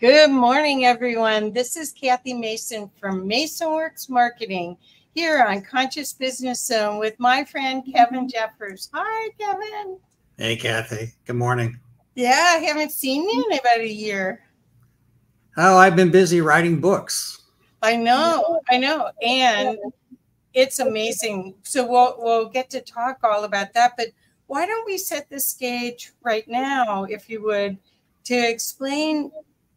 Good morning, everyone. This is Kathy Mason from MasonWorks Marketing here on Conscious Business Zone with my friend Kevin Jeffers. Hi, Kevin. Hey, Kathy. Good morning. Yeah, I haven't seen you in about a year. Oh, I've been busy writing books. I know. And it's amazing. So we'll get to talk all about that. But why don't we set the stage right now, if you would, to explain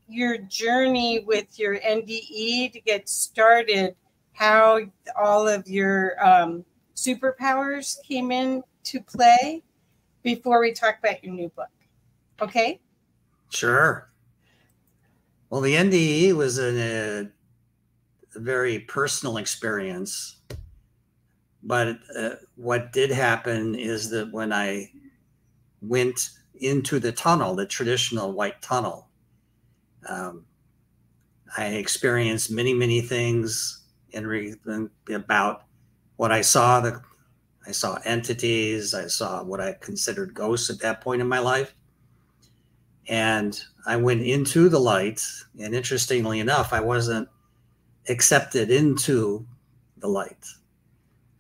your journey with your NDE to get started, how all of your superpowers came into play before we talk about your new book. Okay? Sure. Well, the NDE was a very personal experience. But what did happen is that when I went into the tunnel, the traditional white tunnel, I experienced many things about what I saw. I saw entities. I saw what I considered ghosts at that point in my life. And I went into the light. And interestingly enough, I wasn't accepted into the light.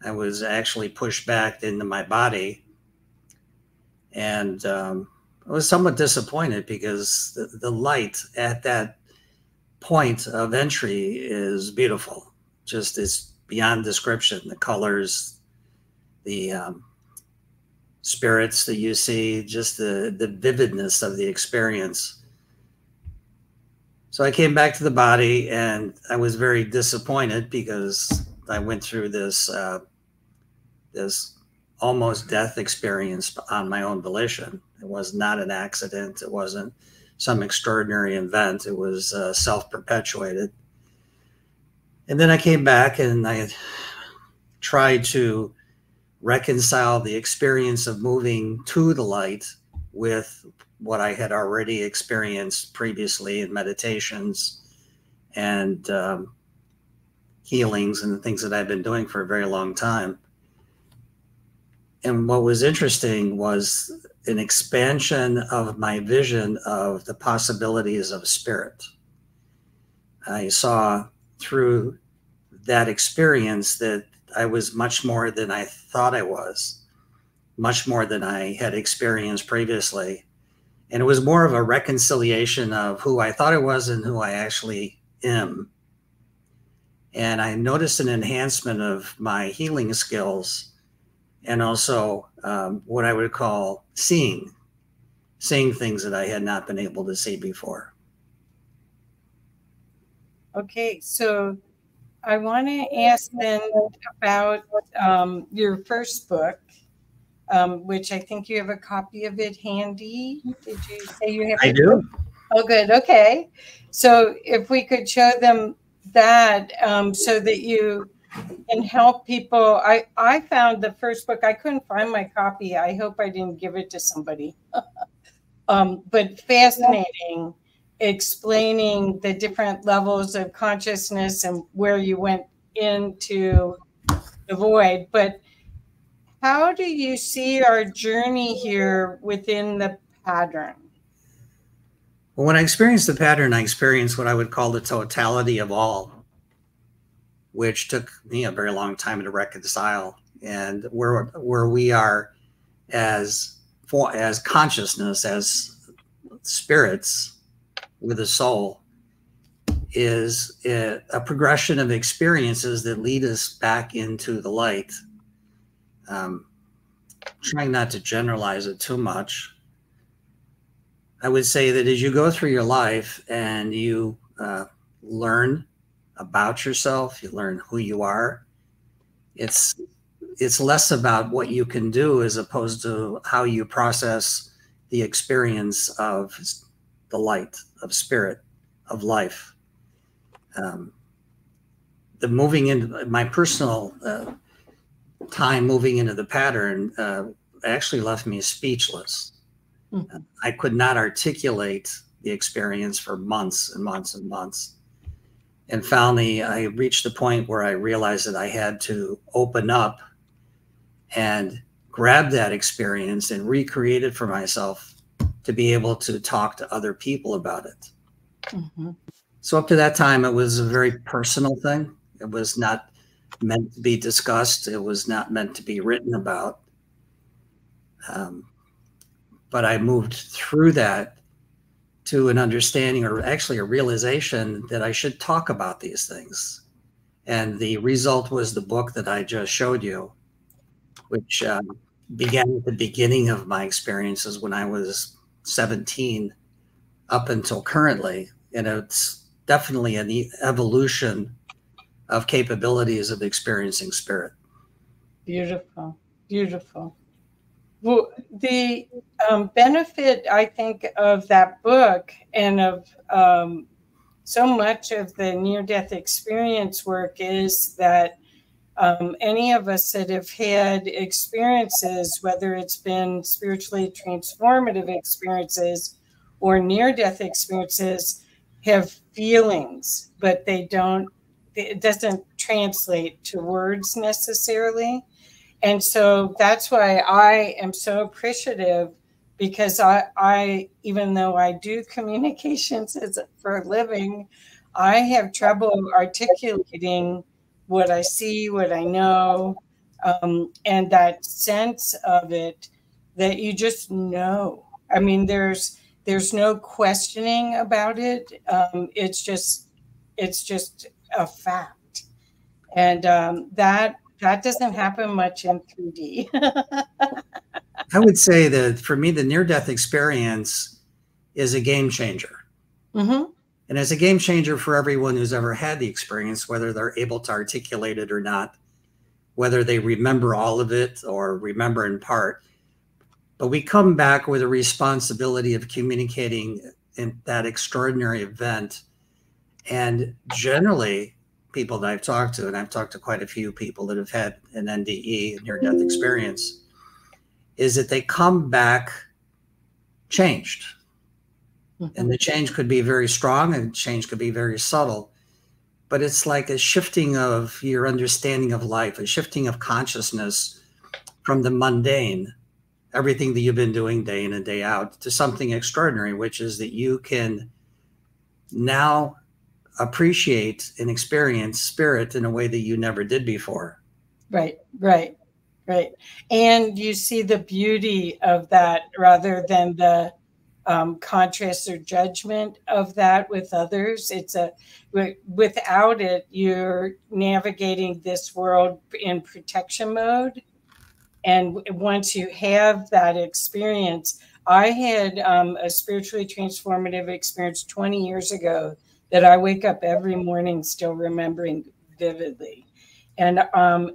I was actually pushed back into my body. And I was somewhat disappointed because the light at that point of entry is beautiful. Just it's beyond description. The colors, the spirits that you see, just the vividness of the experience. So I came back to the body and I was very disappointed because I went through this this almost death experience on my own volition. It was not an accident. It wasn't some extraordinary event. It was self-perpetuated. And then I came back and I tried to reconcile the experience of moving to the light with what I had already experienced previously in meditations and healings and the things that I've been doing for a very long time. And what was interesting was an expansion of my vision of the possibilities of spirit. I saw through that experience that I was much more than I thought I was, much more than I had experienced previously. And it was more of a reconciliation of who I thought I was and who I actually am. And I noticed an enhancement of my healing skills and also what I would call seeing things that I had not been able to see before. Okay, so I want to ask then about your first book, which I think you have a copy of it handy. Did you say you have it? I do. Oh, good. Okay. So if we could show them that so that you can help people. I found the first book. I couldn't find my copy. I hope I didn't give it to somebody. But fascinating, explaining the different levels of consciousness and where you went into the void. But how do you see our journey here within the pattern? Well, when I experienced the pattern, I experienced what I would call the totality of all, which took me a very long time to reconcile. And where we are as consciousness, as spirits with a soul, is a progression of experiences that lead us back into the light. Trying not to generalize it too much, I would say that as you go through your life and you learn about yourself, you learn who you are, it's less about what you can do as opposed to how you process the experience of the light, of spirit, of life. The moving into my personal time moving into the pattern actually left me speechless. Mm-hmm. I could not articulate the experience for months and months and months. And finally, I reached the point where I realized that I had to open up and grab that experience and recreate it for myself to be able to talk to other people about it. Mm-hmm. So up to that time, it was a very personal thing. It was not meant to be discussed. It was not meant to be written about. But I moved through that to an understanding, or actually a realization, that I should talk about these things. And the result was the book that I just showed you, which began at the beginning of my experiences when I was 17 up until currently. And it's definitely an evolution of capabilities of experiencing spirit. Beautiful, beautiful. Well, the benefit, I think, of that book and of so much of the near-death experience work is that any of us that have had experiences, whether it's been spiritually transformative experiences or near-death experiences, have feelings, but it doesn't translate to words necessarily. And so that's why I am so appreciative, because I even though I do communications for a living, I have trouble articulating what I see, what I know, and that sense of it that you just know. I mean, there's no questioning about it. It's just a fact, and that doesn't happen much in 3D. I would say that for me, the near-death experience is a game changer. Mm-hmm. And it's a game changer for everyone who's ever had the experience, whether they're able to articulate it or not, whether they remember all of it or remember in part. But we come back with a responsibility of communicating in that extraordinary event. And generally, people that I've talked to, and I've talked to quite a few people that have had an NDE, near-death experience, is that they come back changed. And the change could be very strong and change could be very subtle. But it's like a shifting of your understanding of life, a shifting of consciousness from the mundane, everything that you've been doing day in and day out, to something extraordinary, which is that you can now appreciate and experience spirit in a way that you never did before. Right. And you see the beauty of that rather than the contrast or judgment of that with others. Without it, you're navigating this world in protection mode. And once you have that experience, I had a spiritually transformative experience 20 years ago that I wake up every morning still remembering vividly. And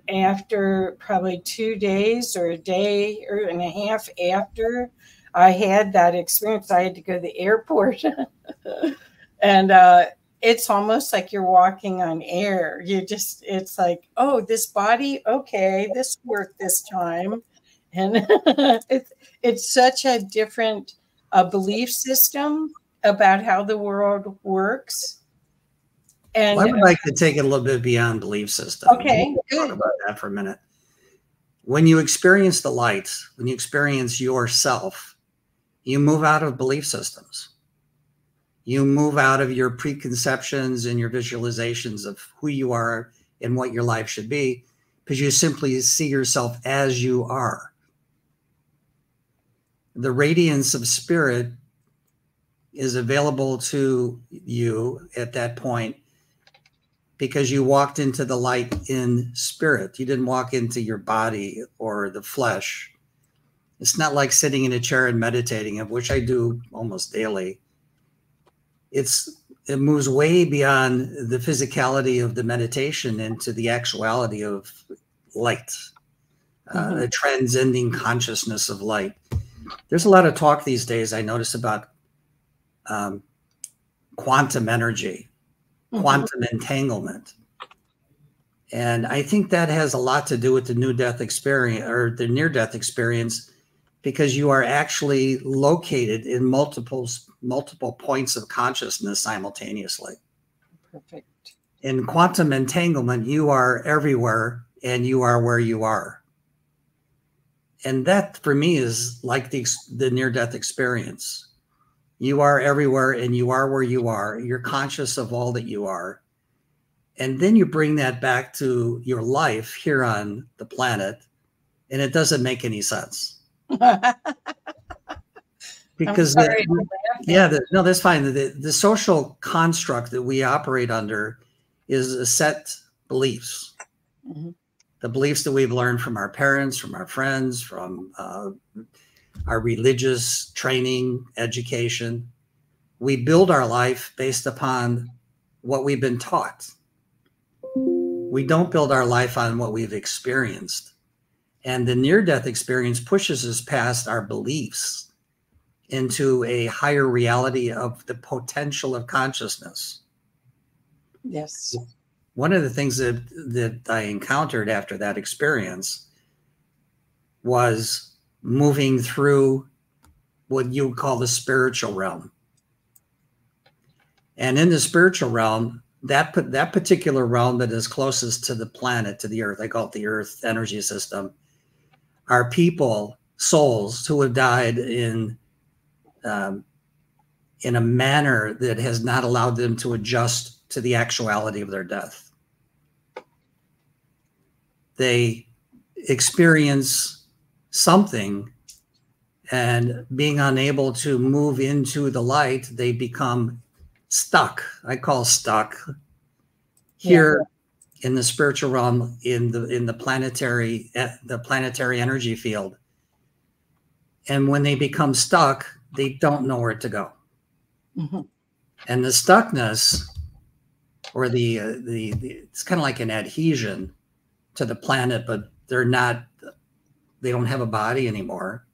after probably 2 days or a day or and a half after I had that experience, I had to go to the airport. And it's almost like you're walking on air. It's like, oh, this body, okay, this worked this time. And it's such a different belief system about how the world works. And I would like to take it a little bit beyond belief system. Okay, good. Talk about that for a minute. When you experience the light, when you experience yourself, you move out of belief systems. You move out of your preconceptions and your visualizations of who you are and what your life should be, because you simply see yourself as you are. The radiance of spirit is available to you at that point because you walked into the light in spirit. You didn't walk into your body or the flesh. It's not like sitting in a chair and meditating, of which I do almost daily. It moves way beyond the physicality of the meditation into the actuality of light, a transcending consciousness of light. There's a lot of talk these days, I notice, about quantum energy, quantum entanglement. And I think that has a lot to do with the near-death experience, because you are actually located in multiple points of consciousness simultaneously. Perfect. In quantum entanglement, you are everywhere and you are where you are. And that for me is like the near-death experience. You are everywhere and you are where you are. You're conscious of all that you are. And then you bring that back to your life here on the planet, and it doesn't make any sense. Because no, that's fine. The social construct that we operate under is a set beliefs. Mm-hmm. The beliefs that we've learned from our parents, from our friends, from our religious training, education. We build our life based upon what we've been taught. We don't build our life on what we've experienced. And the near-death experience pushes us past our beliefs into a higher reality of the potential of consciousness. Yes. One of the things that I encountered after that experience was moving through what you would call the spiritual realm. And in the spiritual realm, that particular realm that is closest to the planet, to the earth, I call it the earth energy system, are people, souls who have died in a manner that has not allowed them to adjust to the actuality of their death. They experience something, and being unable to move into the light, they become stuck. I call stuck here in the spiritual realm, in the planetary energy field. And when they become stuck, they don't know where to go. Mm-hmm. And the stuckness, or the it's kind of like an adhesion to the planet, but they don't have a body anymore.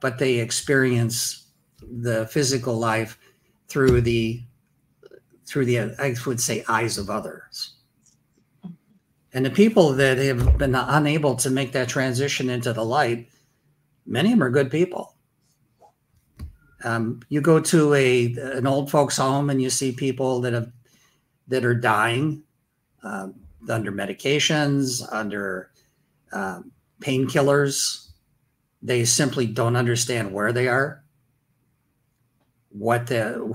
But they experience the physical life through the I would say eyes of others. And the people that have been unable to make that transition into the light, many of them are good people. You go to an old folks home and you see people that are dying under medications, under painkillers. They simply don't understand where they are,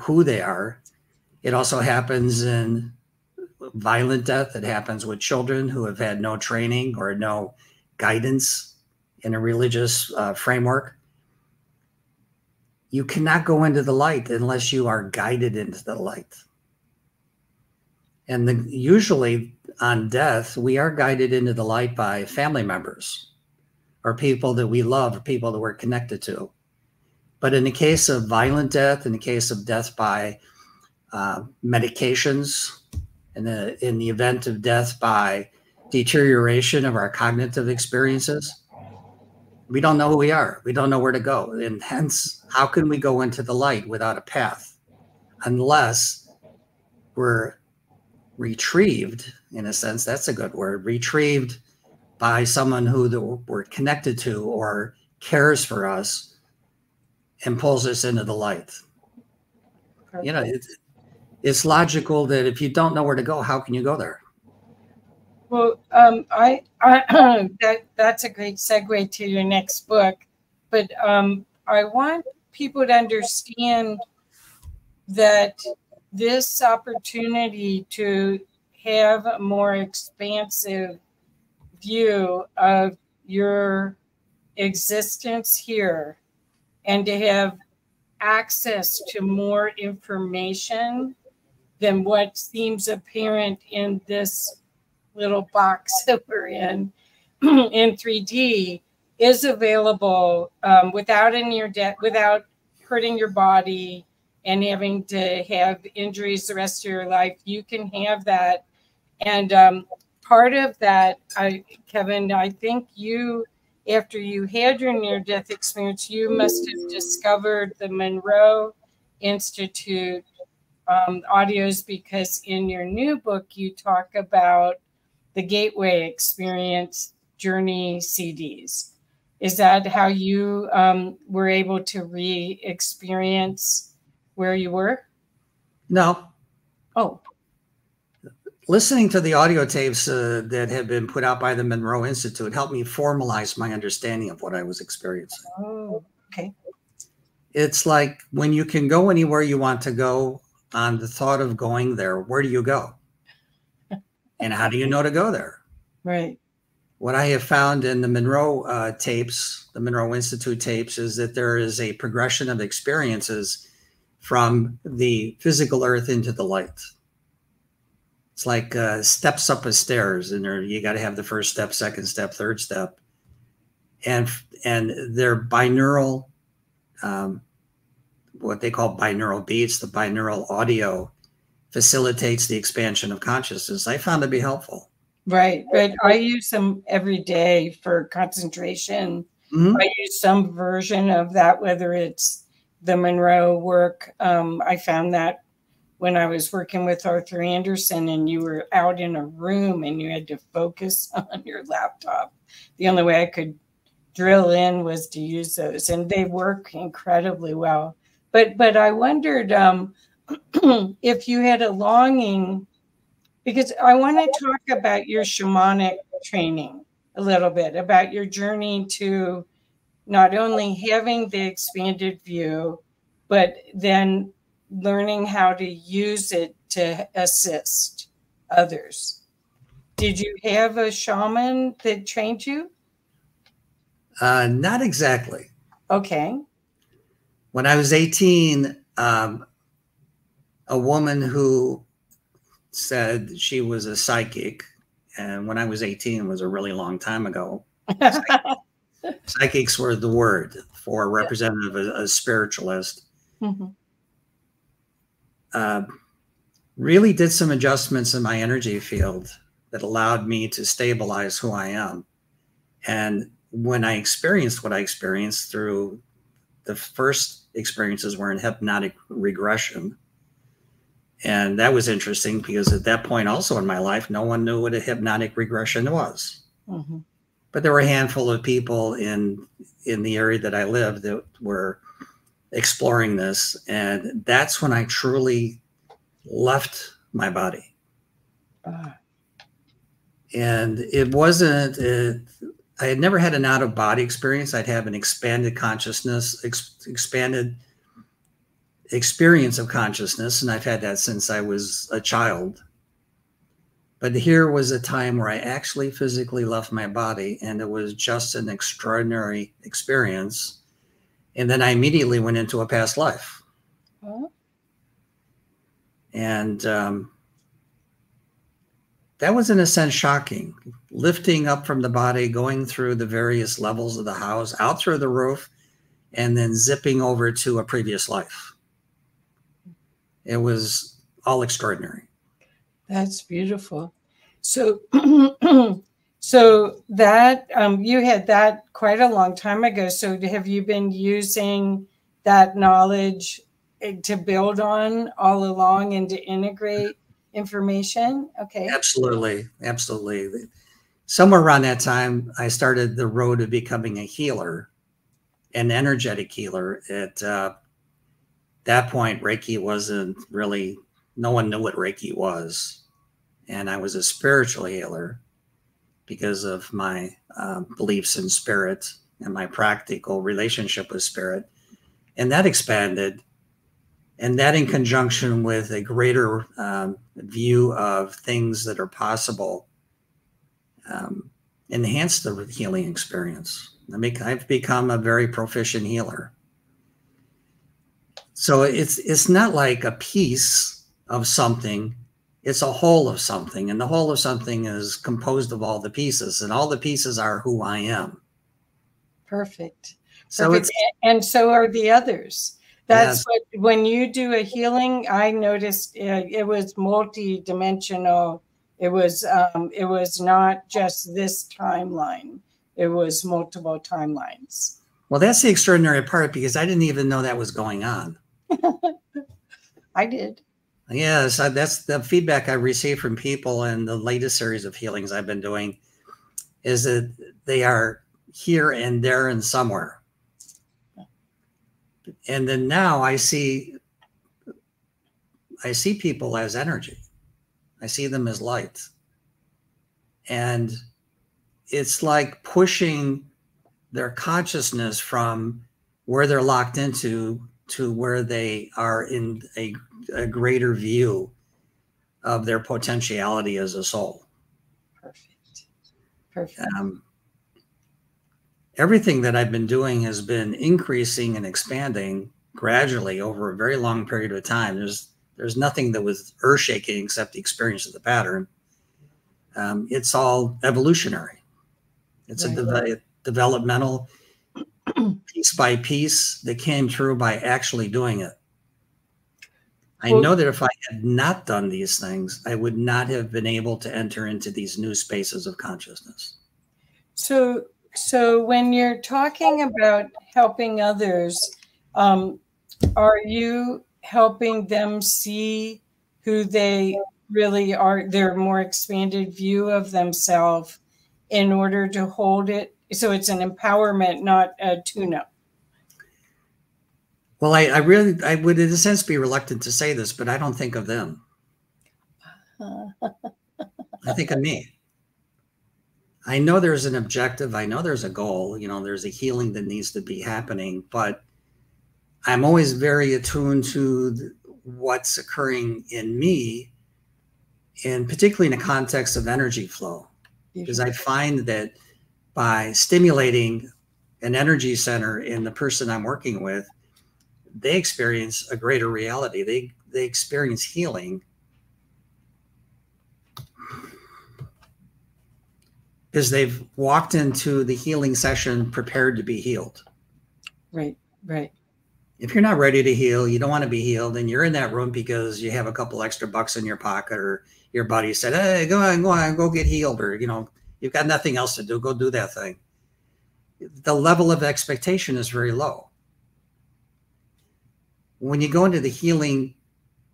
who they are. It also happens in violent death. It happens with children who have had no training or no guidance in a religious framework. You cannot go into the light unless you are guided into the light. And usually on death, we are guided into the light by family members or people that we love, or people that we're connected to. But in the case of violent death, in the case of death by medications, in the event of death by deterioration of our cognitive experiences, we don't know who we are. We don't know where to go. And hence, how can we go into the light without a path? Unless we're retrieved, in a sense, that's a good word, retrieved by someone who we're connected to or cares for us and pulls us into the light. Perfect. You know, it's logical that if you don't know where to go, how can you go there? Well, that's a great segue to your next book, but I want people to understand that this opportunity to have a more expansive view of your existence here and to have access to more information than what seems apparent in this little box that we're in 3D is available without without hurting your body and having to have injuries the rest of your life. You can have that. And part of that, Kevin, I think you, after you had your near-death experience, you must have discovered the Monroe Institute audios, because in your new book, you talk about the Gateway Experience Journey CDs. Is that how you were able to re-experience where you were? No. Oh. Listening to the audio tapes that have been put out by the Monroe Institute helped me formalize my understanding of what I was experiencing. Oh, okay. It's like when you can go anywhere you want to go, on the thought of going there, where do you go? And how do you know to go there? Right. What I have found in the Monroe tapes, the Monroe Institute tapes, is that there is a progression of experiences from the physical earth into the light. It's like steps up a stairs, and you got to have the first step, second step, third step. And they're binaural, what they call binaural beats. The binaural audio facilitates the expansion of consciousness. I found it to be helpful. Right. But I use them every day for concentration. Mm-hmm. I use some version of that, whether it's the Monroe work. I found that when I was working with Arthur Anderson and you were out in a room and you had to focus on your laptop. The only way I could drill in was to use those, and they work incredibly well. But I wondered if you had a longing, because I want to talk about your shamanic training a little bit, about your journey to not only having the expanded view, but then learning how to use it to assist others. Did you have a shaman that trained you? Not exactly. Okay. When I was 18, a woman who said she was a psychic, and when I was 18, it was a really long time ago. Psychics were the word for a representative, a spiritualist. Mm-hmm. Really did some adjustments in my energy field that allowed me to stabilize who I am. And when I experienced what I experienced, through the first experiences were in hypnotic regression. And that was interesting because at that point also in my life, no one knew what a hypnotic regression was. Mm-hmm. But there were a handful of people in the area that I lived that were exploring this. And that's when I truly left my body. And it wasn't, I had never had an out-of-body experience. I'd have an expanded consciousness, expanded experience of consciousness, and I've had that since I was a child. But here was a time where I actually physically left my body, and it was just an extraordinary experience. And then I immediately went into a past life. Oh. And that was in a sense shocking. Lifting up from the body, going through the various levels of the house, out through the roof, and then zipping over to a previous life. It was all extraordinary. That's beautiful. So, so that you had that quite a long time ago. So have you been using that knowledge to build on all along and to integrate information? Okay. Absolutely. Absolutely. Somewhere around that time, I started the road of becoming a healer, an energetic healer. At that point, Reiki wasn't really, no one knew what Reiki was. And I was a spiritual healer because of my beliefs in spirit and my practical relationship with spirit. And that expanded. And that, in conjunction with a greater view of things that are possible, enhanced the healing experience. I've become a very proficient healer. So it's not like a piece of something. It's a whole of something, and the whole of something is composed of all the pieces, and all the pieces are who I am. Perfect. So Perfect. And so are the others. That's yes. what, when you do a healing, I noticed it was multi-dimensional. It was not just this timeline. It was multiple timelines. Well, that's the extraordinary part, because I didn't even know that was going on. I did. Yes, that's the feedback I received from people in the latest series of healings I've been doing, is that they are here and there and somewhere. And then now I see people as energy. I see them as light. And it's like pushing their consciousness from where they're locked into to where they are in a greater view of their potentiality as a soul. Perfect. Perfect. Everything that I've been doing has been increasing and expanding gradually over a very long period of time. There's nothing that was earth-shaking except the experience of the pattern. It's all evolutionary. It's a developmental piece by piece that came through by actually doing it. I know that if I had not done these things, I would not have been able to enter into these new spaces of consciousness. So when you're talking about helping others, are you helping them see who they really are, their more expanded view of themselves, in order to hold it? So it's an empowerment, not a tune-up. Well, I would in a sense be reluctant to say this, but I don't think of them. I think of me. I know there's an objective. I know there's a goal. You know, there's a healing that needs to be happening, but I'm always very attuned to what's occurring in me, and particularly in the context of energy flow, because I find that by stimulating an energy center in the person I'm working with, they experience a greater reality. They experience healing because they've walked into the healing session prepared to be healed. Right, right. If you're not ready to heal, you don't want to be healed, and you're in that room because you have a couple extra bucks in your pocket, or your buddy said, hey, go on, go get healed, or, you know, you've got nothing else to do, go do that thing. The level of expectation is very low. When you go into the healing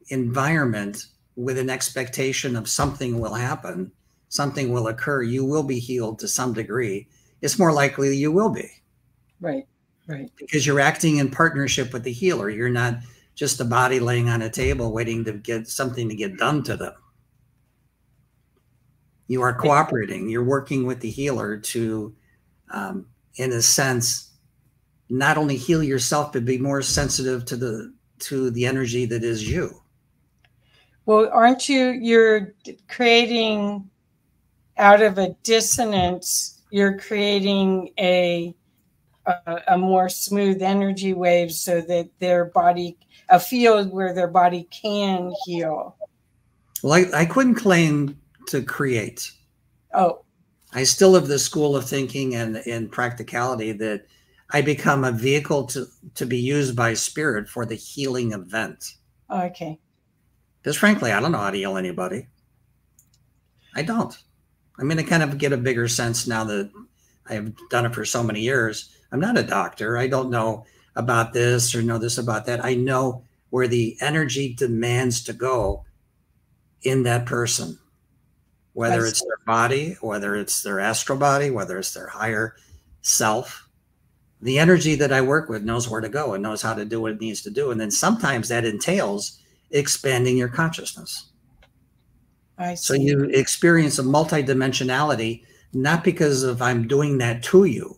environment with an expectation of something will happen, something will occur, you will be healed to some degree, it's more likely you will be. Right, right. Because you're acting in partnership with the healer. You're not just a body laying on a table waiting to get something to get done to them. You are cooperating. You're working with the healer to, in a sense, not only heal yourself, but be more sensitive to the energy that is you. Well, aren't you're creating, out of a dissonance, you're creating a more smooth energy wave so that their body, a field where their body can heal. Well, I couldn't claim to create. Oh. I still have this school of thinking and practicality that I become a vehicle to be used by spirit for the healing event. Okay. Because frankly, I don't know how to heal anybody. I don't. I mean, I kind of get a bigger sense now that I have done it for so many years. I'm not a doctor. I don't know about this or know this about that. I know where the energy demands to go in that person, whether it's their body, whether it's their astral body, whether it's their higher self. The energy that I work with knows where to go and knows how to do what it needs to do. And then sometimes that entails expanding your consciousness. I see. So you experience a multidimensionality, not because of I'm doing that to you,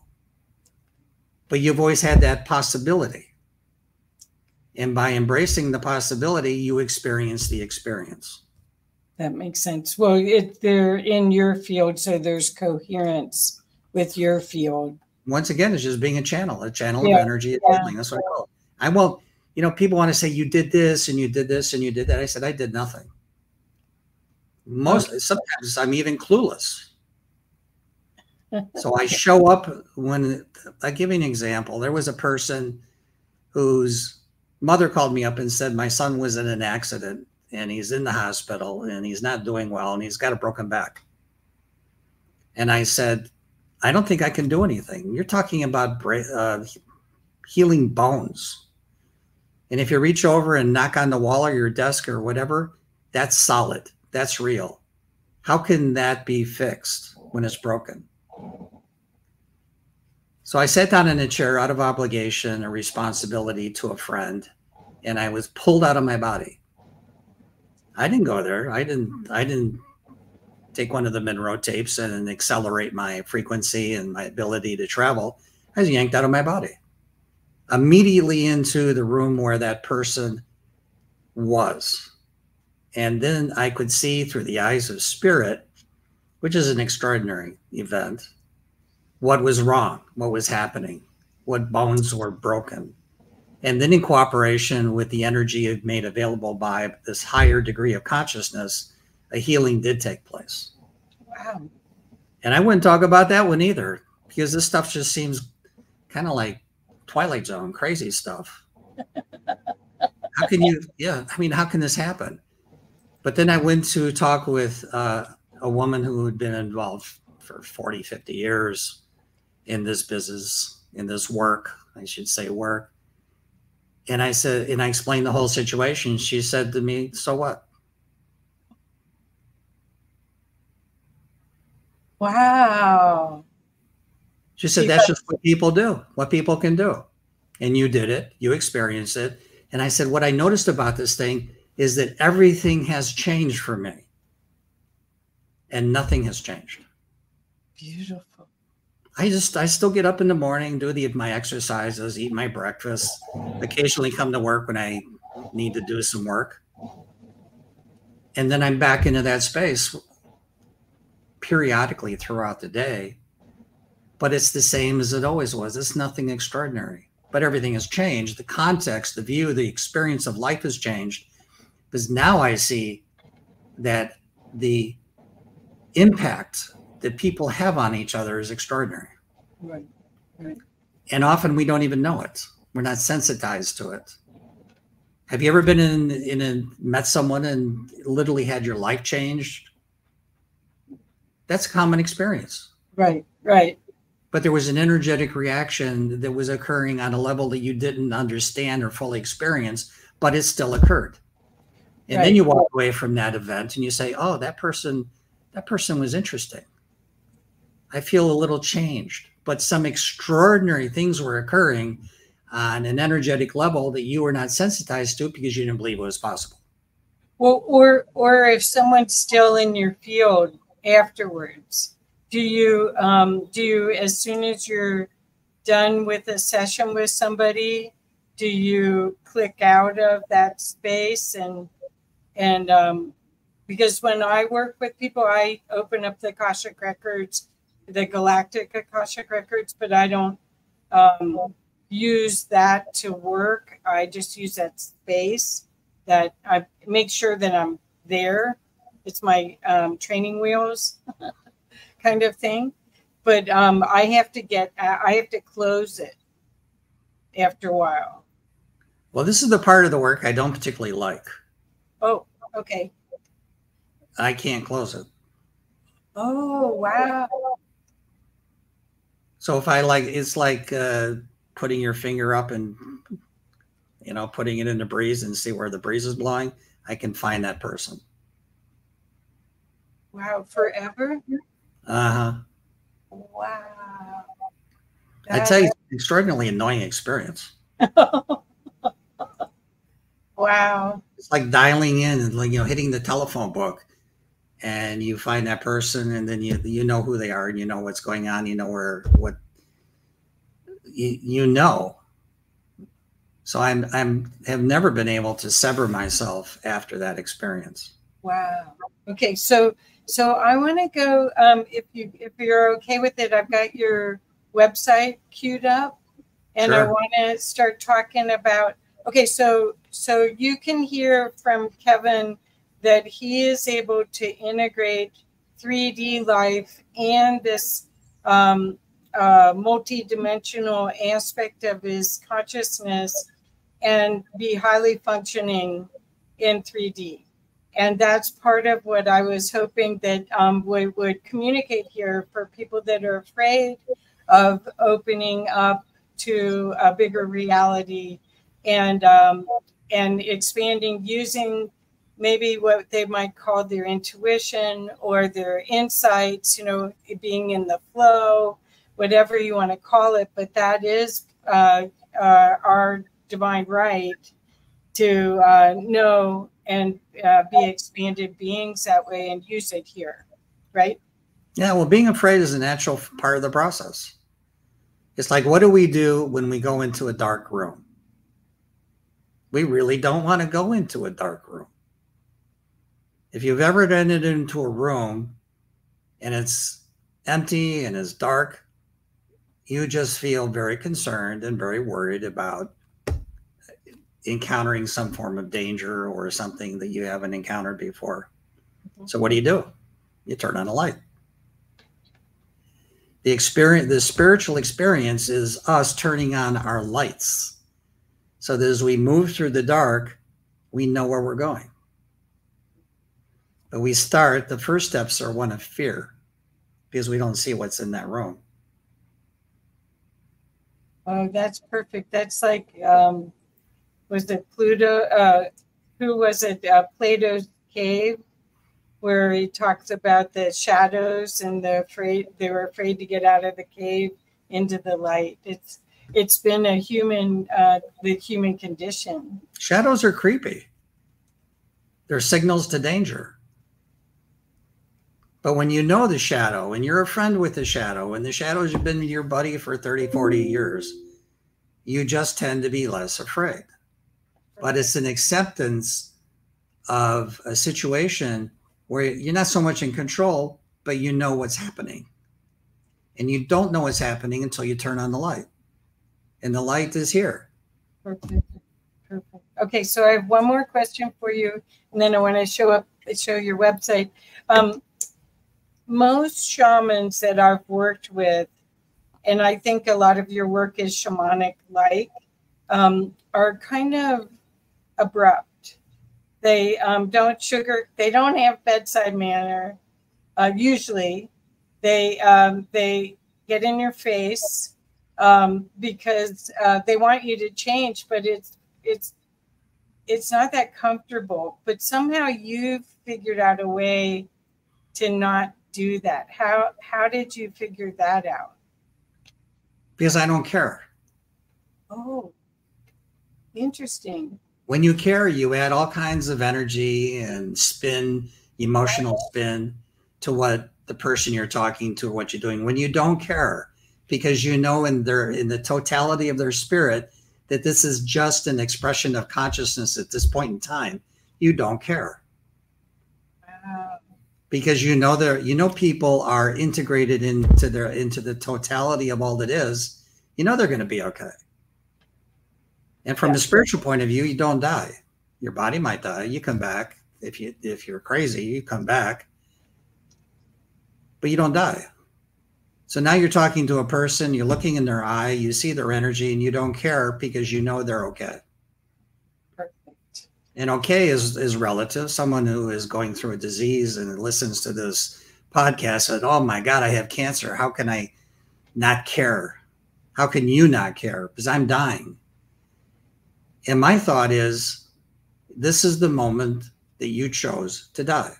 but you've always had that possibility. And by embracing the possibility, you experience the experience. That makes sense. Well, they're in your field, so there's coherence with your field. Once again, it's just being a channel of energy and healing. That's what I call it. I won't, you know, people want to say you did this and you did this and you did that. I said, I did nothing. Sometimes I'm even clueless. So I show up when I give you an example. There was a person whose mother called me up and said, my son was in an accident and he's in the hospital and he's not doing well and he's got a broken back. And I said, I don't think I can do anything. You're talking about healing bones. And if you reach over and knock on the wall or your desk or whatever, that's solid. That's real. How can that be fixed when it's broken? So I sat down in a chair out of obligation or responsibility to a friend, and I was pulled out of my body. I didn't go there. I didn't take one of the Monroe tapes and accelerate my frequency and my ability to travel. I was yanked out of my body. immediately into the room where that person was. And then I could see through the eyes of spirit, which is an extraordinary event, what was wrong, what was happening, what bones were broken. And then in cooperation with the energy made available by this higher degree of consciousness, a healing did take place. Wow. And I wouldn't talk about that one either, because this stuff just seems kind of like Twilight Zone, crazy stuff. How can you, yeah, I mean, how can this happen? But then I went to talk with a woman who had been involved for 40, 50 years in this business, in this work, I should say work. And I said, and I explained the whole situation. She said to me, so what? Wow. She said, that's just what people do, what people can do. And you did it, you experienced it. And I said, what I noticed about this thing is that everything has changed for me. And nothing has changed. Beautiful. I still get up in the morning, do my exercises, eat my breakfast, occasionally come to work when I need to do some work. And then I'm back into that space periodically throughout the day. But it's the same as it always was. It's nothing extraordinary. But everything has changed. The context, the view, the experience of life has changed. Because now I see that the impact that people have on each other is extraordinary. Right. Right. And often we don't even know it. We're not sensitized to it. Have you ever been met someone and literally had your life changed? That's a common experience. Right. Right. But there was an energetic reaction that was occurring on a level that you didn't understand or fully experience, but it still occurred. And right. Then you walk away from that event and you say, oh, that person was interesting. I feel a little changed, but some extraordinary things were occurring on an energetic level that you were not sensitized to because you didn't believe it was possible. Well, or if someone's still in your field afterwards, do you as soon as you're done with a session with somebody, do you click out of that space and because when I work with people, I open up the Akashic records, the galactic Akashic records, but I don't use that to work. I just use that space that I make sure that I'm there. It's my training wheels kind of thing. But I have to close it after a while. Well, this is the part of the work I don't particularly like. Oh, okay. I can't close it. Oh, wow. So if it's like putting your finger up and, putting it in the breeze and see where the breeze is blowing, I can find that person. Wow, forever? Uh-huh. Wow. I tell you, it's an extraordinarily annoying experience. Wow. It's like dialing in and hitting the telephone book and you find that person and then you know who they are and you know what's going on, you know what you know. So I have never been able to sever myself after that experience. Wow. Okay, so I want to go. If you're okay with it, I've got your website queued up, and Sure. I want to start talking about. Okay, so you can hear from Kevin that he is able to integrate 3D life and this multi-dimensional aspect of his consciousness and be highly functioning in 3D. And that's part of what I was hoping that would communicate here for people that are afraid of opening up to a bigger reality and expanding using maybe what they might call their intuition or their insights, being in the flow, whatever you want to call it. But that is our divine right to know and be expanded beings that way and use it here, right? Yeah, well, being afraid is a natural part of the process. It's like, what do we do when we go into a dark room? We really don't want to go into a dark room. If you've ever entered into a room and it's empty and it's dark, you just feel very concerned and very worried about encountering some form of danger or something that you haven't encountered before. So what do? You turn on a light. The spiritual experience is us turning on our lights, so that as we move through the dark, we know where we're going. But the first steps are one of fear, because we don't see what's in that room. Oh, that's perfect. That's like, was it Pluto? Who was it? Plato's cave, where he talks about the shadows and they were afraid to get out of the cave into the light. It's been the human condition. Shadows are creepy. They're signals to danger. But when you know the shadow and you're a friend with the shadow and the shadow's been your buddy for 30, 40 years, you just tend to be less afraid. But it's an acceptance of a situation where you're not so much in control, but you know what's happening. And you don't know what's happening until you turn on the light. And the light is here. Perfect. Perfect. Okay, so I have one more question for you, and then I want to show your website. Most shamans that I've worked with, and I think a lot of your work is shamanic-like, are kind of abrupt. They they don't have bedside manner. Usually, they get in your face because they want you to change, but it's not that comfortable. But somehow you've figured out a way to not do that. How did you figure that out? Because I don't care. Oh, interesting. When you care, you add all kinds of energy and spin, emotional spin to what the person you're talking to or what you're doing. When you don't care, because you know in the totality of their spirit that this is just an expression of consciousness at this point in time, you don't care. Wow. Because you know people are integrated into the totality of all that is. You know they're going to be okay. And from a spiritual point of view, you don't die. Your body might die. You come back. If you're crazy, you come back. But you don't die. So now you're talking to a person, you're looking in their eye, you see their energy, and you don't care because you know they're okay. Perfect. And okay is relative. Someone who is going through a disease and listens to this podcast said, oh my God, I have cancer. How can I not care? How can you not care? Because I'm dying. And my thought is, this is the moment that you chose to die.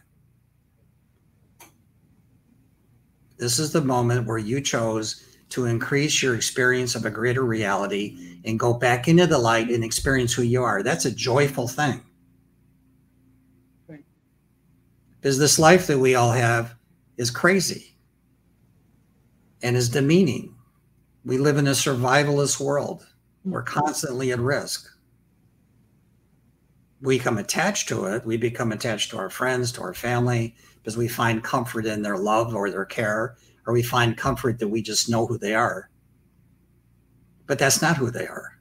This is the moment where you chose to increase your experience of a greater reality and go back into the light and experience who you are. That's a joyful thing. Right. Because this life that we all have is crazy and is demeaning. We live in a survivalist world. We're constantly at risk. We become attached to it. We become attached to our friends, to our family, because we find comfort in their love or their care, or we find comfort that we just know who they are. But that's not who they are.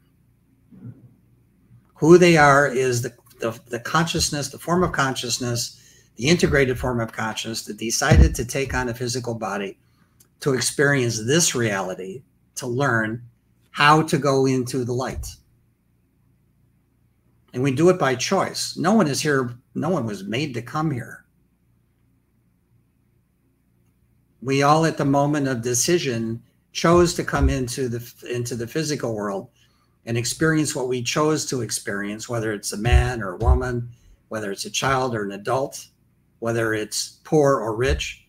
Who they are is the consciousness, the form of consciousness, the integrated form of consciousness that decided to take on a physical body to experience this reality, to learn how to go into the light. And we do it by choice. No one is here. No one was made to come here. We all, at the moment of decision, chose to come into the physical world and experience what we chose to experience, whether it's a man or a woman, whether it's a child or an adult, whether it's poor or rich.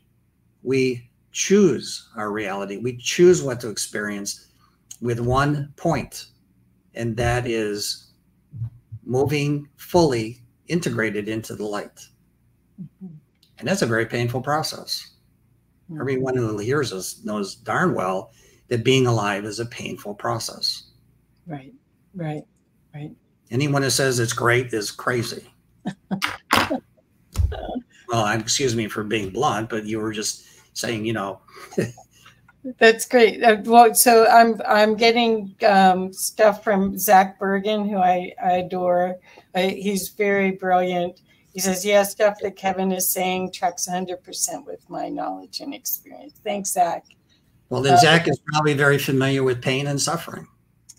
We choose our reality. We choose what to experience with one point, and that is moving fully integrated into the light. Mm-hmm. And that's a very painful process. Mm-hmm. Everyone who hears us knows darn well that being alive is a painful process. Right, right, right. Anyone who says it's great is crazy. Well, excuse me for being blunt, but you were just saying, you know. That's great. Well, so I'm getting stuff from Zach Bergen, who I adore. He's very brilliant. He says, yeah, stuff that Kevin is saying tracks 100% with my knowledge and experience. Thanks, Zach. Well, then Zach is probably very familiar with pain and suffering.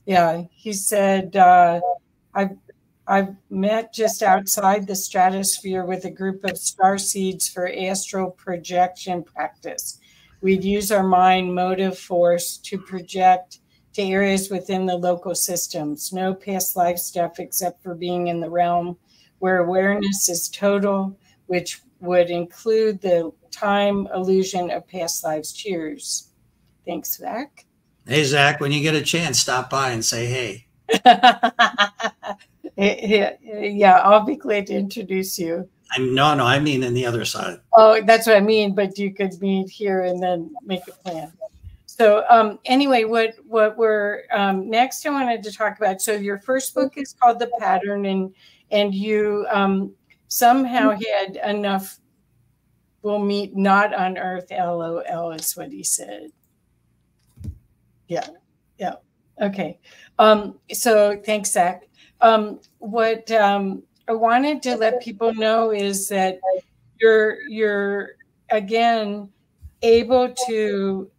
Yeah, he said, I've met just outside the stratosphere with a group of star seeds for astral projection practice. We'd use our mind motive force to project to areas within the local systems. No past life stuff except for being in the realm where awareness is total, which would include the time illusion of past lives. Cheers. Thanks, Zach. Hey, Zach, when you get a chance, stop by and say hey. Yeah, I'll be glad to introduce you. No, I mean in the other side. Oh, that's what I mean. But you could meet here and then make a plan. So anyway, what we're next I wanted to talk about. So your first book is called The Pattern, and you somehow had enough. We'll meet not on Earth. LOL is what he said. Yeah. Okay. So thanks, Zach. What I wanted to let people know is that you're again able to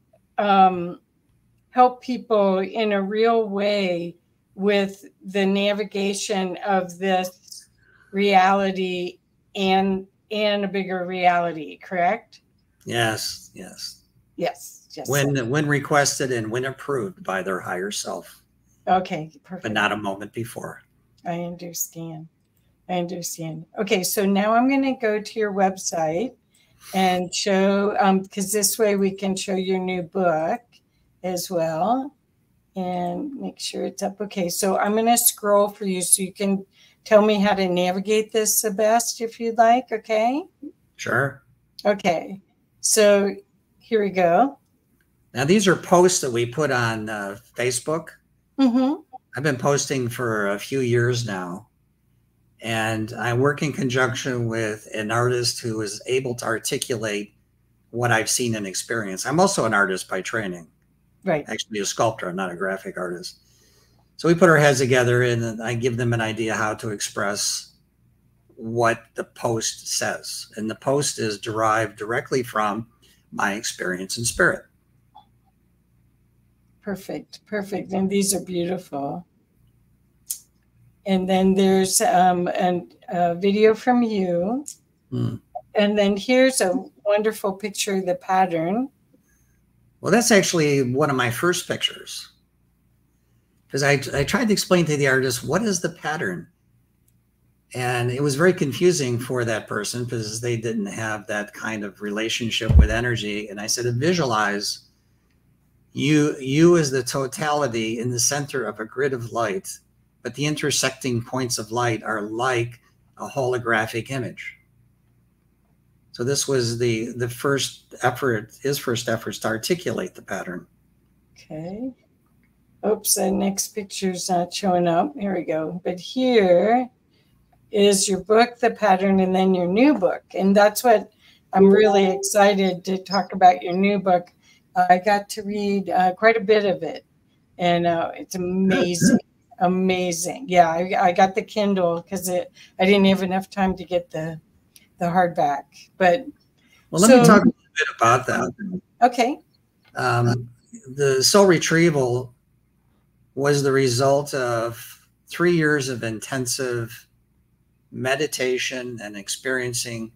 help people in a real way with the navigation of this reality and a bigger reality, correct? Yes. When requested and when approved by their higher self. Okay, perfect. But not a moment before. I understand. Okay, so now I'm going to go to your website and show, because this way we can show your new book as well and make sure it's up. Okay, so I'm going to scroll for you so you can tell me how to navigate this the best if you'd like, okay? Sure. Okay, so here we go. Now, these are posts that we put on Facebook. Mm-hmm. I've been posting for a few years now, and I work in conjunction with an artist who is able to articulate what I've seen and experienced. I'm also an artist by training. Right. Actually a sculptor, I'm not a graphic artist. So we put our heads together and I give them an idea how to express what the post says. And the post is derived directly from my experience in spirit. Perfect. And these are beautiful. And then there's a video from you. And then here's a wonderful picture of the pattern. Well, that's actually one of my first pictures. Because I tried to explain to the artist, what is the pattern? And it was very confusing for that person because they didn't have that kind of relationship with energy. And I said, visualize you as the totality in the center of a grid of light, but the intersecting points of light are like a holographic image. So this was the first effort, his first efforts to articulate the pattern. Okay. Oops, the next picture's not showing up. Here we go. But here is your book, The Pattern, and then your new book. And that's what I'm really excited to talk about, your new book. I got to read quite a bit of it, and it's amazing. Amazing. Yeah, I got the Kindle because I didn't have enough time to get the hardback. But well, let me talk a little bit about that. Okay. The Soul Retrieval was the result of 3 years of intensive meditation and experiencing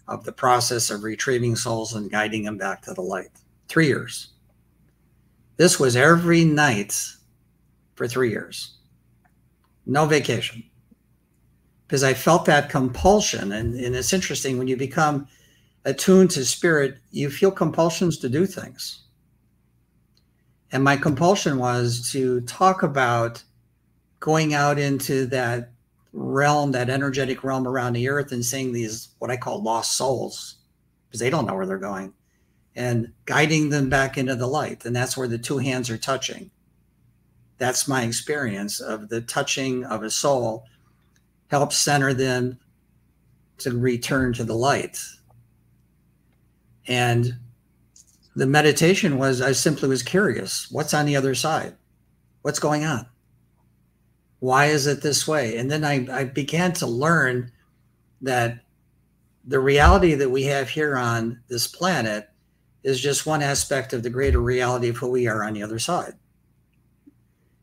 of the process of retrieving souls and guiding them back to the light. 3 years. This was every night for 3 years. No vacation. Because I felt that compulsion. And it's interesting, when you become attuned to spirit, you feel compulsions to do things. And my compulsion was to talk about going out into that realm, that energetic realm around the earth, and seeing these, what I call lost souls, because they don't know where they're going, and guiding them back into the light. And that's where the two hands are touching. That's my experience of the touching of a soul helps center them to return to the light. And the meditation was, I simply was curious. What's on the other side? What's going on? Why is it this way? And then I began to learn that the reality that we have here on this planet is just one aspect of the greater reality of who we are on the other side.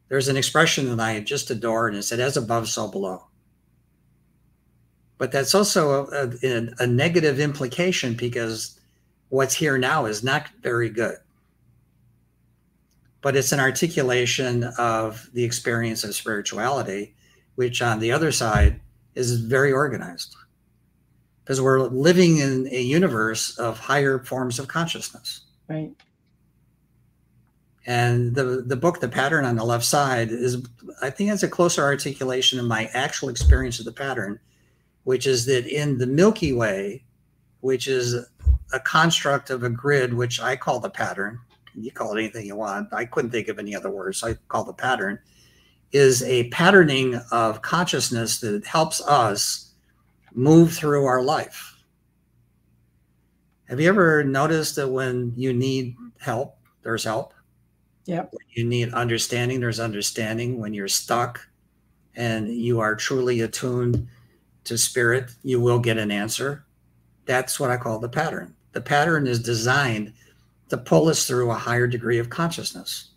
There's an expression that I just adore, and it said, as above, so below. But that's also a negative implication, because what's here now is not very good. But it's an articulation of the experience of spirituality, which on the other side is very organized. Because we're living in a universe of higher forms of consciousness. Right. And the book, The Pattern on the Left Side, is, I think, it's a closer articulation of my actual experience of the pattern, which is that in the Milky Way, which is a construct of a grid, which I call the pattern, you call it anything you want, I couldn't think of any other words, so I call the pattern, is a patterning of consciousness that helps us move through our life. Have you ever noticed that when you need help, there's help? Yep. When you need understanding, there's understanding. When you're stuck and you are truly attuned to spirit, you will get an answer. That's what I call the pattern. The pattern is designed to pull us through a higher degree of consciousness.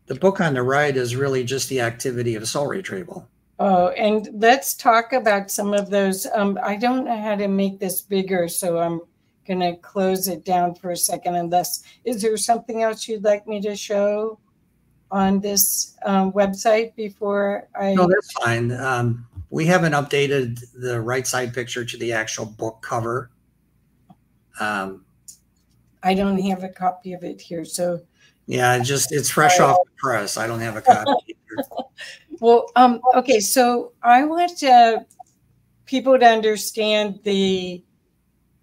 The book on the right is really just the activity of soul retrieval. Oh, and let's talk about some of those. I don't know how to make this bigger, so I'm going to close it down for a second. Unless, is there something else you'd like me to show on this website before I? No, that's fine. We haven't updated the right side picture to the actual book cover. I don't have a copy of it here, so. Yeah, it's fresh off the press. I don't have a copy either. Well, okay, so I want people to understand the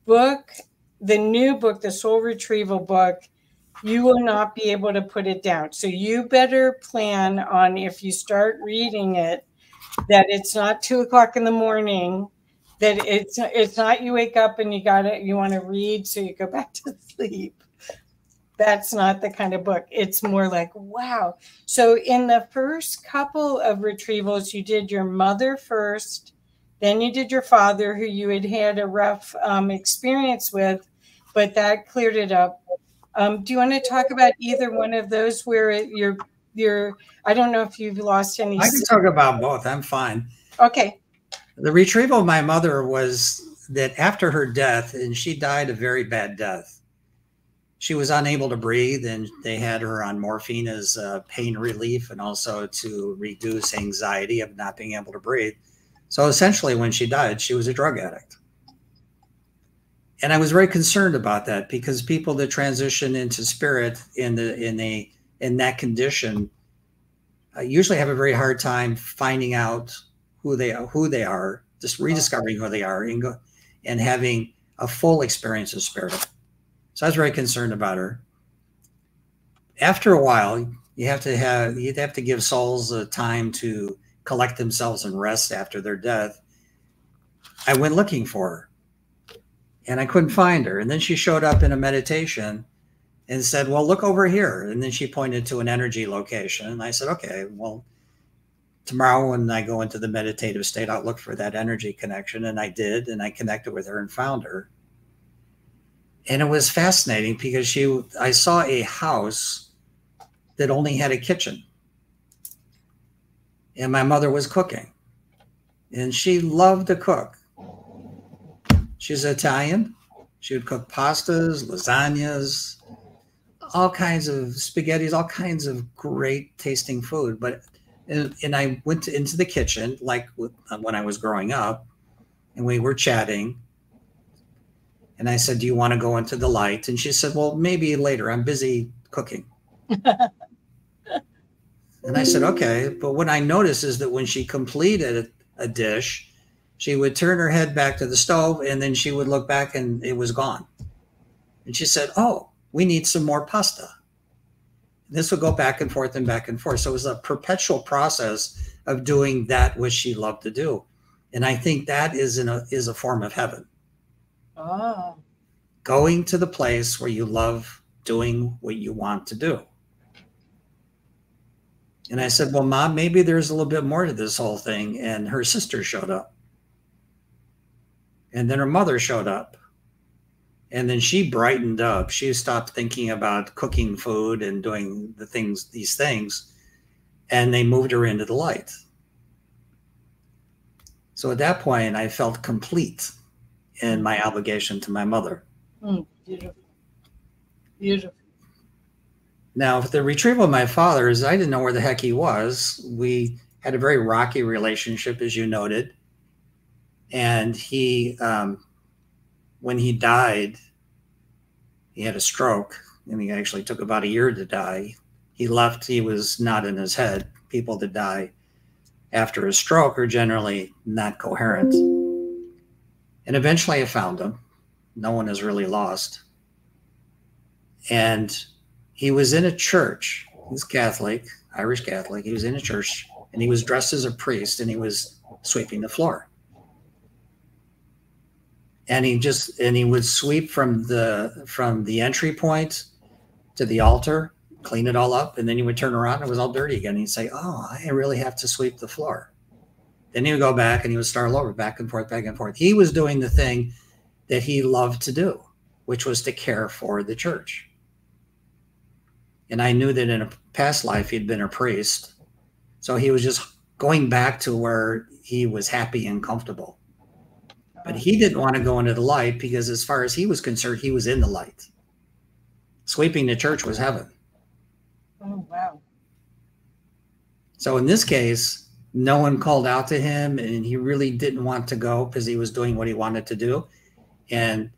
book, the new book, the Soul Retrieval book. You will not be able to put it down. So you better plan on, if you start reading it, that it's not 2 o'clock in the morning, that it's not you wake up and you want to read so you go back to sleep. That's not the kind of book. It's more like, wow. So in the first couple of retrievals, you did your mother first, then you did your father, who you had a rough experience with, but that cleared it up. Do you want to talk about either one of those where you're I don't know if you've lost any. I can talk about both. I'm fine. Okay. The retrieval of my mother was that after her death, and she died a very bad death, she was unable to breathe, and they had her on morphine as pain relief and also to reduce anxiety of not being able to breathe. So essentially, when she died, she was a drug addict. And I was very concerned about that, because people that transition into spirit in that condition usually have a very hard time finding out who they are, just rediscovering who they are, and having a full experience of spirit. So I was very concerned about her. After a while, you'd have to give souls a time to collect themselves and rest after their death. I went looking for her, and I couldn't find her. And then she showed up in a meditation and said, well, look over here. And then she pointed to an energy location. And I said, okay, well, tomorrow when I go into the meditative state, I'll look for that energy connection. And I did, and I connected with her and found her. And it was fascinating, because I saw a house that only had a kitchen. And my mother was cooking. And she loved to cook. She's Italian. She would cook pastas, lasagnas, all kinds of spaghettis, all kinds of great tasting food. And I went into the kitchen, like when I was growing up, and we were chatting. And I said, do you want to go into the light? And she said, well, maybe later. I'm busy cooking. And I said, okay. But what I noticed is that when she completed a dish, she would turn her head back to the stove, and then she would look back and it was gone. And she said, oh, we need some more pasta. This would go back and forth and back and forth. So it was a perpetual process of doing that which she loved to do. And I think that is a form of heaven. Oh. Going to the place where you love doing what you want to do. And I said, well, Mom, maybe there's a little bit more to this whole thing. And her sister showed up. And then her mother showed up. And then she brightened up. She stopped thinking about cooking food and doing these things. And they moved her into the light. So at that point, I felt complete in my obligation to my mother. Beautiful. Beautiful. Now, the retrieval of my father is I didn't know where the heck he was. We had a very rocky relationship, as you noted. And he, when he died, he had a stroke, and he actually took about a year to die. He left, he was not in his head. People that die after a stroke are generally not coherent. And eventually I found him. No one is really lost. And he was in a church. He's Catholic, Irish Catholic. He was in a church, and he was dressed as a priest, and he was sweeping the floor. And he would sweep from the entry point to the altar, clean it all up, and then he would turn around and it was all dirty again. And he'd say, oh, I really have to sweep the floor. Then he would go back and he would start all over, back and forth, back and forth. He was doing the thing that he loved to do, which was to care for the church. And I knew that in a past life, he'd been a priest. So he was just going back to where he was happy and comfortable. But he didn't want to go into the light because as far as he was concerned, he was in the light. Sweeping the church was heaven. Oh, wow. So in this case, no one called out to him, and he really didn't want to go because he was doing what he wanted to do. And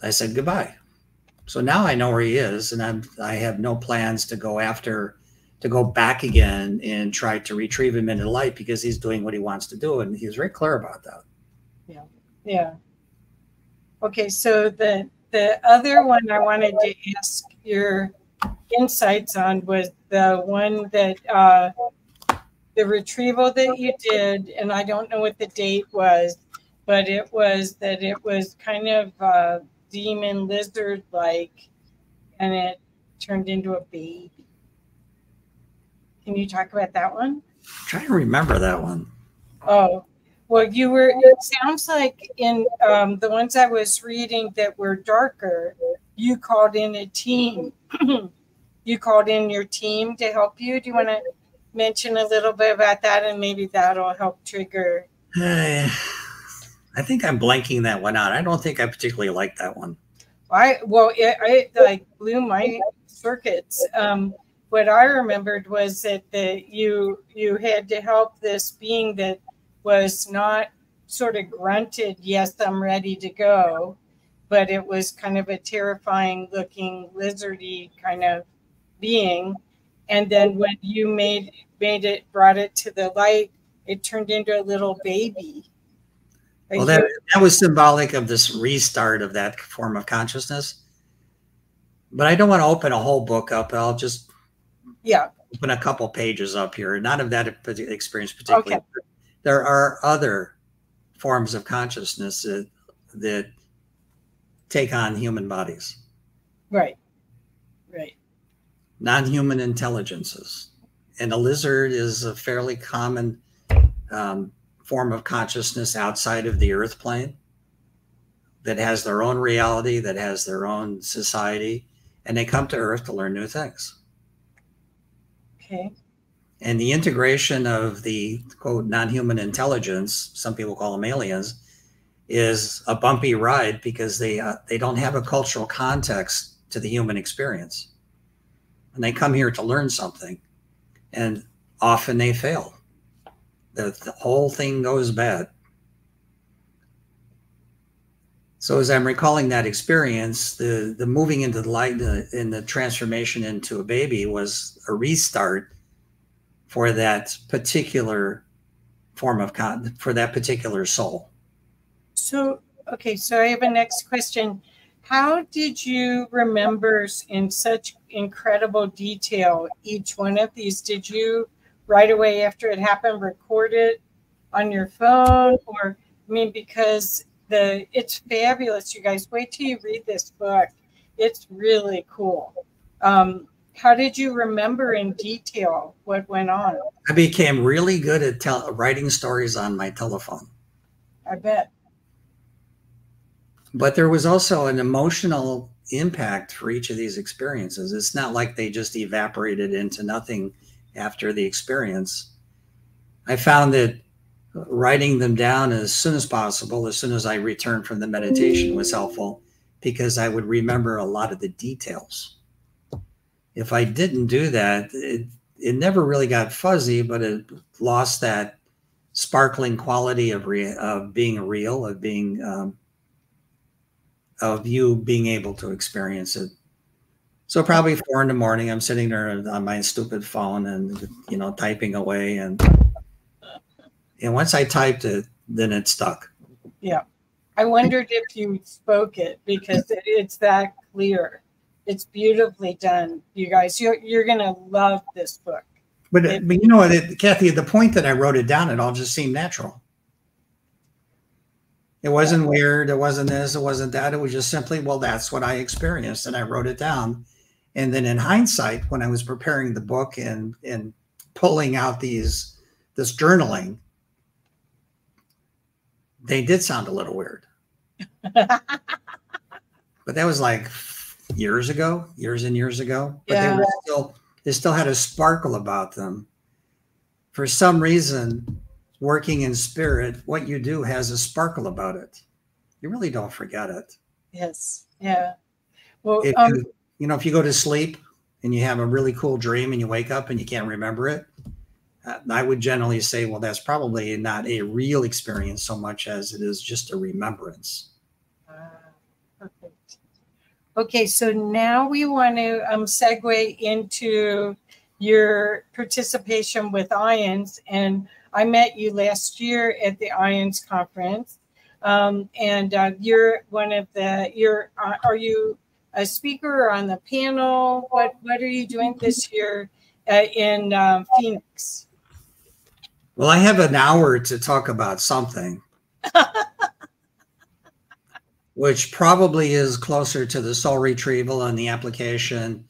I said goodbye. So now I know where he is, and I have no plans to go back again and try to retrieve him into the light because he's doing what he wants to do. And he was very clear about that. Yeah. Yeah. Okay. So the other one I wanted to ask your insights on was the one that, the retrieval that you did, and I don't know what the date was, but it was kind of demon lizard like, and it turned into a baby. Can you talk about that one? I'm trying to remember that one. Oh, well, it sounds like in the ones I was reading that were darker, you called in a team. You called in your team to help you. Do you want to mention a little bit about that, and maybe that'll help trigger? I think I'm blanking that one out. I don't think I particularly like that one. It like blew my circuits. What I remembered was that you had to help this being that was not sort of grunted, yes, I'm ready to go, but it was kind of a terrifying looking lizardy kind of being. And then when you brought it to the light, it turned into a little baby. Well, that was symbolic of this restart of that form of consciousness. But I don't want to open a whole book up. I'll just open a couple pages up here. Not of that experience particularly. Okay. There are other forms of consciousness that take on human bodies. Right. Right. Non-human intelligences. And a lizard is a fairly common form of consciousness outside of the earth plane that has their own reality, that has their own society, and they come to earth to learn new things. Okay. And the integration of the, quote, non-human intelligence, some people call them aliens, is a bumpy ride because they don't have a cultural context to the human experience. And they come here to learn something, and often they fail. The whole thing goes bad. So as I'm recalling that experience, the moving into the light and the transformation into a baby was a restart for that particular form of for that particular soul. So, okay, so I have a next question. How did you remember in such incredible detail each one of these? Did you right away after it happened record it on your phone? Or, I mean, because it's fabulous, you guys. Wait till you read this book. It's really cool. How did you remember in detail what went on? I became really good at writing stories on my telephone. I bet. But there was also an emotional impact for each of these experiences. It's not like they just evaporated into nothing after the experience. I found that writing them down as soon as possible, as soon as I returned from the meditation, was helpful because I would remember a lot of the details. If I didn't do that, it never really got fuzzy, but it lost that sparkling quality of being real, of you being able to experience it. So probably 4 in the morning, I'm sitting there on my stupid phone and, you know, typing away. And once I typed it, then it stuck. Yeah. I wondered if you spoke it because it's that clear. It's beautifully done, you guys. You're going to love this book. But you know, Kathy, at the point that I wrote it down, it all just seemed natural. It wasn't weird. It wasn't this. It wasn't that. It was just simply, well, that's what I experienced. And I wrote it down. And then in hindsight, when I was preparing the book and pulling out this journaling, they did sound a little weird. But that was like years ago, years and years ago. But Yeah. they still had a sparkle about them. For some reason, working in spirit, what you do has a sparkle about it. You really don't forget it. Yes. Yeah. Well, If you go to sleep and you have a really cool dream and you wake up and you can't remember it, I would generally say, well, that's probably not a real experience so much as it is just a remembrance. Perfect. Okay, so now we want to segue into your participation with IANDS. And I met you last year at the IANDS conference. You're one of are you a speaker or on the panel? What are you doing this year in Phoenix? Well, I have an hour to talk about something, which probably is closer to the soul retrieval and the application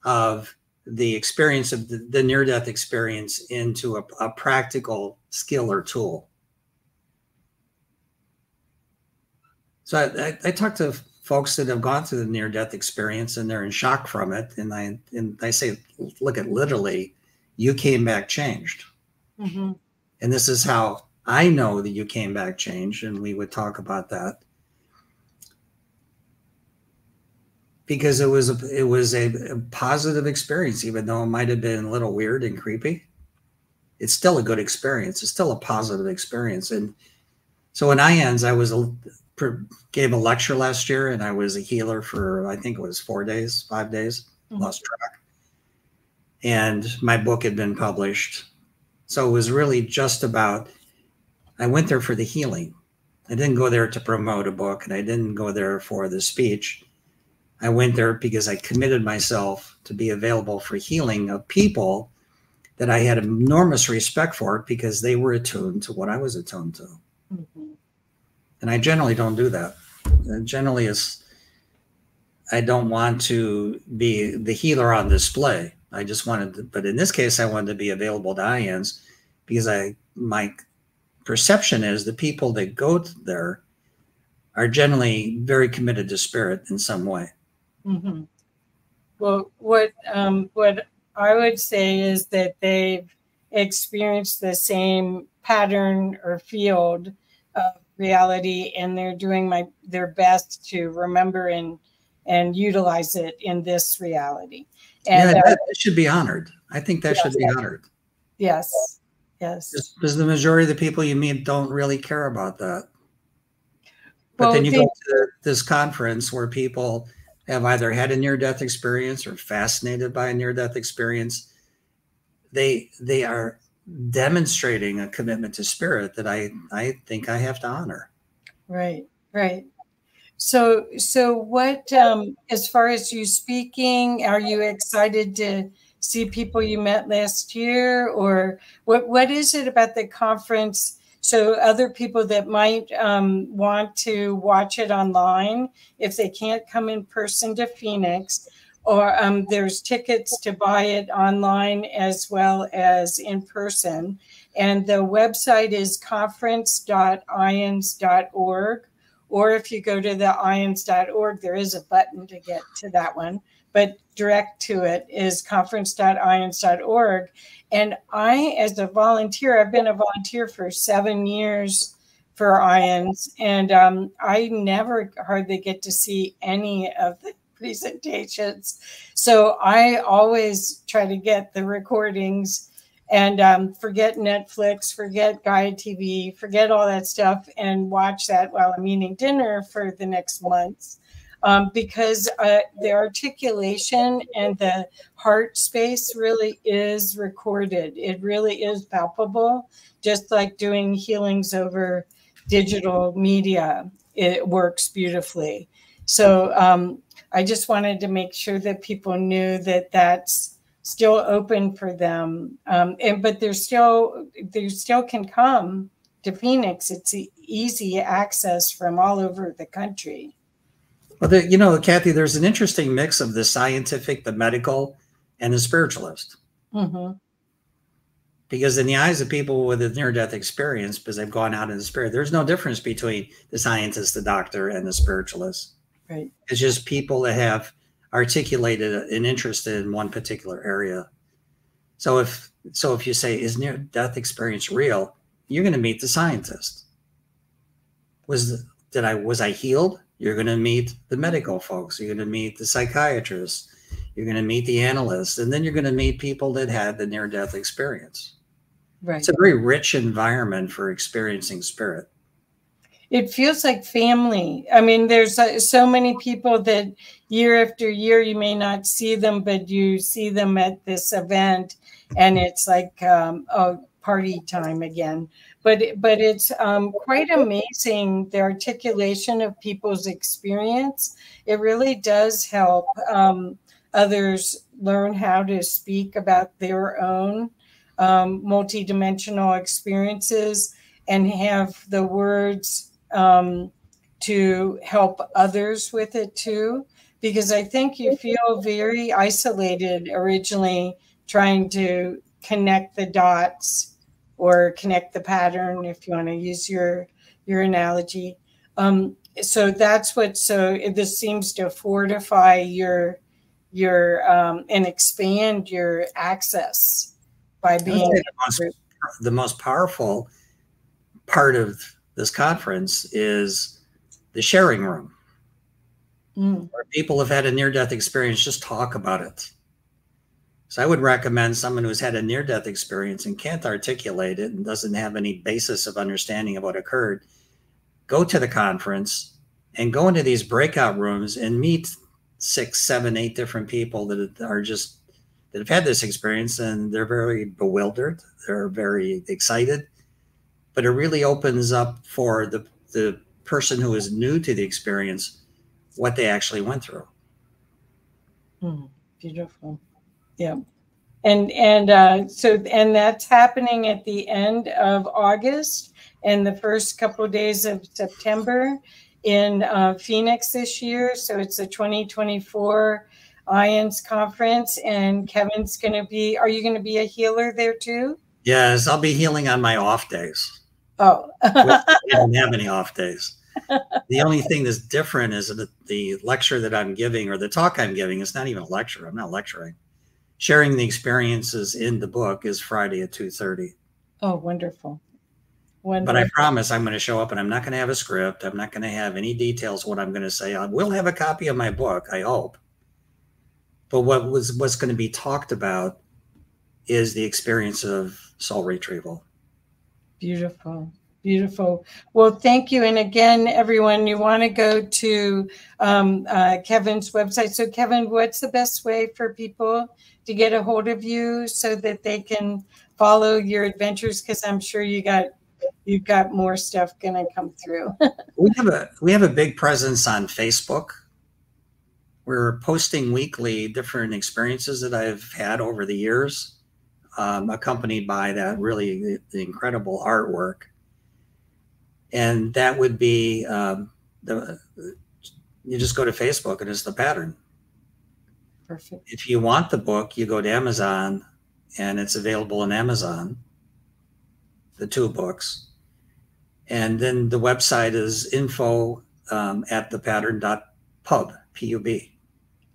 of the experience of the near-death experience into a practical skill or tool. So I talk to folks that have gone through the near-death experience and they're in shock from it. And I say, look at literally, you came back changed. Mm-hmm. And this is how I know that you came back changed. And we would talk about that. Because it was a positive experience, even though it might have been a little weird and creepy. It's still a good experience. It's still a positive experience. And so in IANDS, gave a lecture last year, and I was a healer for, I think it was 5 days, mm-hmm. Lost track. And my book had been published. So it was really just about, I went there for the healing. I didn't go there to promote a book, and I didn't go there for the speech. I went there because I committed myself to be available for healing of people that I had enormous respect for because they were attuned to what I was attuned to. Mm-hmm. And I generally don't do that. Generally, I don't want to be the healer on display. I just wanted to, but in this case, I wanted to be available to IANDS because my perception is the people that go there are generally very committed to spirit in some way. Mm-hmm. Well, what I would say is that they've experienced the same pattern or field of reality, and they're doing their best to remember and utilize it in this reality. And that should be honored. I think that should be honored. Yes. Yes. Because the majority of the people you meet don't really care about that. But then you go to this conference where people have either had a near-death experience or fascinated by a near-death experience. They are demonstrating a commitment to spirit that I think I have to honor. Right, right. So what, as far as you speaking, are you excited to see people you met last year, or what is it about the conference? So other people that might want to watch it online, if they can't come in person to Phoenix, or there's tickets to buy it online as well as in person. And the website is conference.iands.org. Or if you go to the IANDS.org, there is a button to get to that one, but direct to it is conference.iands.org. And I, as a volunteer, I've been a volunteer for 7 years for IANDS, and I never hardly get to see any of the presentations. So I always try to get the recordings and forget Netflix, forget Gaia TV, forget all that stuff, and watch that while I'm eating dinner for the next months. Because the articulation and the heart space really is recorded. It really is palpable, just like doing healings over digital media. It works beautifully. So I just wanted to make sure that people knew that that's still open for them, but they still can come to Phoenix. It's easy access from all over the country. Well, you know, Kathy, there's an interesting mix of the scientific, the medical, and the spiritualist. Mm-hmm. Because in the eyes of people with a near-death experience, because they've gone out in the spirit, there's no difference between the scientist, the doctor, and the spiritualist. Right. It's just people that have articulated an interest in one particular area. So if you say, is near-death experience real? You're going to meet the scientist. Was I healed? You're going to meet the medical folks. You're going to meet the psychiatrists. You're going to meet the analysts. And then you're going to meet people that had the near-death experience. Right. It's a very rich environment for experiencing spirit. It feels like family. I mean, there's so many people that year after year, you may not see them, but you see them at this event, and it's like a party time again. But it's quite amazing, the articulation of people's experience. It really does help others learn how to speak about their own multidimensional experiences and have the words to help others with it too, because I think you feel very isolated originally trying to connect the dots or connect the pattern, if you want to use your analogy. So that's this seems to fortify your and expand your access by being the most powerful part of this conference is the sharing room, where people have had a near-death experience, just talk about it. So I would recommend someone who's had a near-death experience and can't articulate it and doesn't have any basis of understanding of what occurred, go to the conference and go into these breakout rooms and meet 6, 7, 8 different people that have had this experience, and they're very bewildered. They're very excited. But it really opens up for the person who is new to the experience what they actually went through. Beautiful. Yeah. And that's happening at the end of August and the first couple of days of September in Phoenix this year. So it's a 2024 IANDS conference, and Kevin's going to be, are you going to be a healer there too? Yes, I'll be healing on my off days. Oh. I don't have any off days. The only thing that's different is that the lecture that I'm giving, or the talk I'm giving, is not even a lecture. I'm not lecturing. Sharing the experiences in the book is Friday at 2:30. Oh, wonderful. But I promise I'm going to show up, and I'm not going to have a script. I'm not going to have any details what I'm going to say. I will have a copy of my book, I hope. But what's going to be talked about is the experience of soul retrieval. Beautiful. Beautiful. Well, thank you. And again, everyone, you want to go to Kevin's website. So Kevin, what's the best way for people to get a hold of you so that they can follow your adventures? Because I'm sure you got you've got more stuff going to come through. we have a big presence on Facebook. We're posting weekly different experiences that I've had over the years, accompanied by that really the incredible artwork. And that would be you just go to Facebook and it's the pattern. Perfect. If you want the book, you go to Amazon, and it's available on Amazon, the 2 books. And then the website is info at thepattern.pub, P-U-B.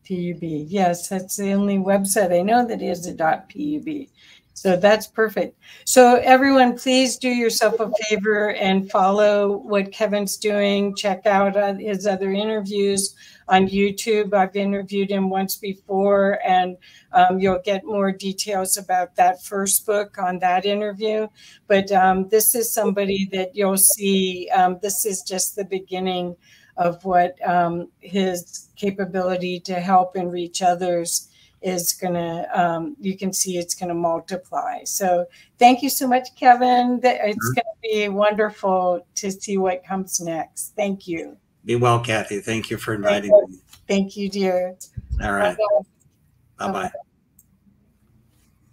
P-U-B. Yes, that's the only website I know that is a .pub. So that's perfect. So everyone, please do yourself a favor and follow what Kevin's doing. Check out his other interviews on YouTube. I've interviewed him once before, and you'll get more details about that first book on that interview. But this is somebody that you'll see. This is just the beginning of what his capability to help and reach others is going to, you can see it's going to multiply. So thank you so much, Kevin. It's going to be wonderful to see what comes next. Thank you. Be well, Kathy. Thank you for inviting me. Thank you, dear. All right. Bye-bye.